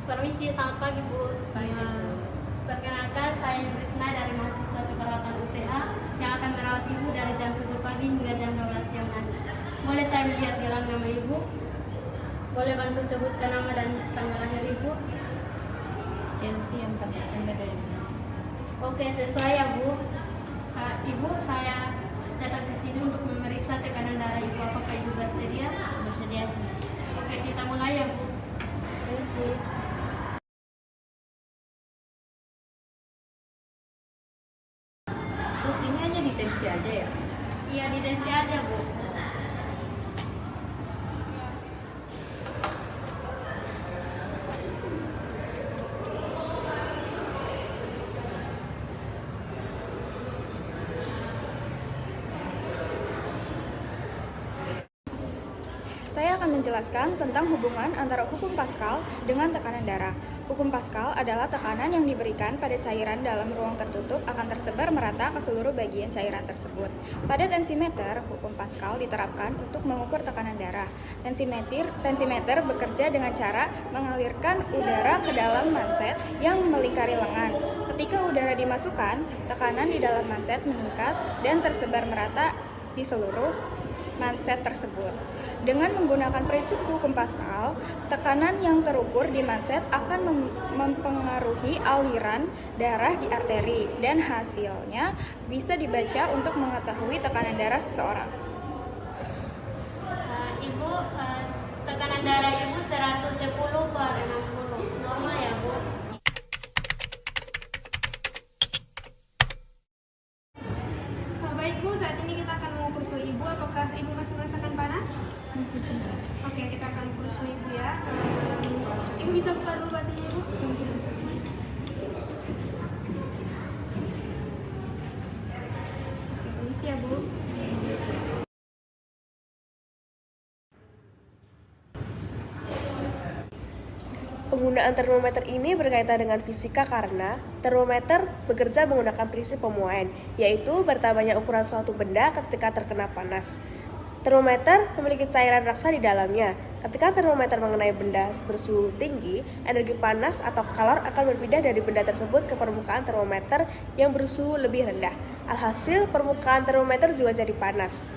Permisi, selamat pagi Bu. Pagi, Bu. Perkenalkan, saya Krisna dari mahasiswa keperawatan UPA yang akan merawat Ibu dari jam 7 pagi hingga jam 12 siang nanti. Boleh saya melihat gelang nama Ibu? Boleh bantu sebutkan nama dan tanggal lahir Ibu? Chelsea 4 Desember 2006. Oke, sesuai ya Bu. Ibu, saya datang ke sini untuk memeriksa tekanan darah Ibu. Apakah Ibu bersedia? Bersedia, Sus. Oke, kita mulai ya Bu. Terima. Sus, ini hanya deteksi aja ya? Iya, deteksi aja Bu. Saya akan menjelaskan tentang hubungan antara hukum Pascal dengan tekanan darah. Hukum Pascal adalah tekanan yang diberikan pada cairan dalam ruang tertutup akan tersebar merata ke seluruh bagian cairan tersebut. Pada tensimeter, hukum Pascal diterapkan untuk mengukur tekanan darah. Tensimeter bekerja dengan cara mengalirkan udara ke dalam manset yang melingkari lengan. Ketika udara dimasukkan, tekanan di dalam manset meningkat dan tersebar merata di seluruh manset tersebut. Dengan menggunakan prinsip hukum Pascal, tekanan yang terukur di manset akan mempengaruhi aliran darah di arteri dan hasilnya bisa dibaca untuk mengetahui tekanan darah seseorang. Ibu, tekanan darah Ibu 110/60. Normal ya Bu? Baik Bu, saat ini kita akan mengukur suhu Ibu. Apakah Ibu masih merasakan panas? Masih, Sus. Oke, kita akan ukur suhu Ibu ya. Ibu bisa buka dulu bajunya Ibu. Oke, permisi ya Bu. Penggunaan termometer ini berkaitan dengan fisika karena termometer bekerja menggunakan prinsip pemuaian, yaitu bertambahnya ukuran suatu benda ketika terkena panas. Termometer memiliki cairan raksa di dalamnya. Ketika termometer mengenai benda bersuhu tinggi, energi panas atau kalor akan berpindah dari benda tersebut ke permukaan termometer yang bersuhu lebih rendah. Alhasil, permukaan termometer juga jadi panas.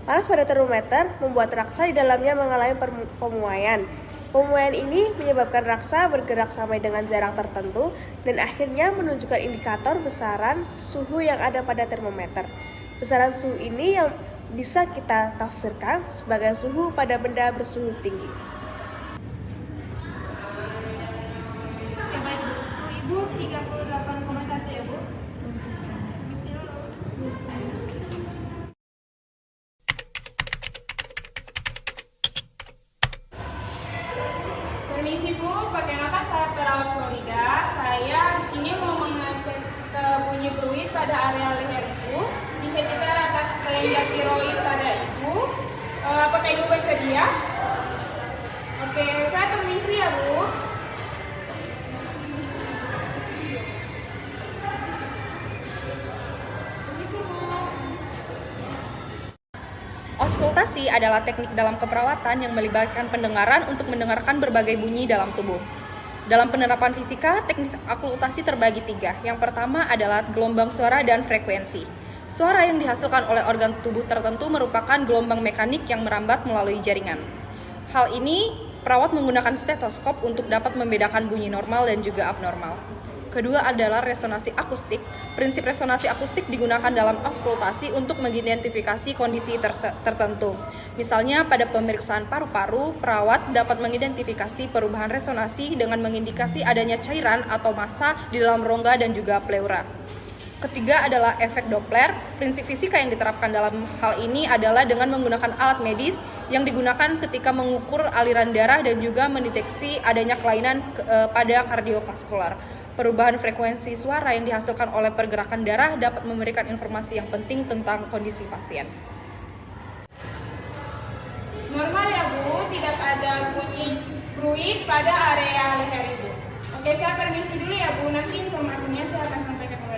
Panas pada termometer membuat raksa di dalamnya mengalami pemuaian. Pemuaian ini menyebabkan raksa bergerak sampai dengan jarak tertentu dan akhirnya menunjukkan indikator besaran suhu yang ada pada termometer. Besaran suhu ini yang bisa kita tafsirkan sebagai suhu pada benda bersuhu tinggi. Oke, baik Bu. Suhu Ibu 38,1 ya Bu. Permisi dulu. Permisi Bu, perkenalkan saya perawat Florida. Saya di sini mau mengecek bunyi fluid pada area leher Ibu di sekitar atas kelenjar tiroid pada Ibu. Apakah Ibu bersedia? Oke, saya permisi ya Bu. Permisi Bu. Auskultasi adalah teknik dalam keperawatan yang melibatkan pendengaran untuk mendengarkan berbagai bunyi dalam tubuh. Dalam penerapan fisika, teknik auskultasi terbagi 3. Yang pertama adalah gelombang suara dan frekuensi. Suara yang dihasilkan oleh organ tubuh tertentu merupakan gelombang mekanik yang merambat melalui jaringan. Hal ini, perawat menggunakan stetoskop untuk dapat membedakan bunyi normal dan juga abnormal. Kedua adalah resonansi akustik. Prinsip resonansi akustik digunakan dalam auskultasi untuk mengidentifikasi kondisi tertentu. Misalnya pada pemeriksaan paru-paru, perawat dapat mengidentifikasi perubahan resonansi dengan mengindikasi adanya cairan atau massa di dalam rongga dan juga pleura. Ketiga adalah efek Doppler. Prinsip fisika yang diterapkan dalam hal ini adalah dengan menggunakan alat medis yang digunakan ketika mengukur aliran darah dan juga mendeteksi adanya kelainan pada kardiovaskular. Perubahan frekuensi suara yang dihasilkan oleh pergerakan darah dapat memberikan informasi yang penting tentang kondisi pasien. Normal ya Bu, tidak ada bunyi fluid pada area leher Ibu. Oke, saya permisi dulu ya Bu, nanti informasinya saya akan sampaikan kepada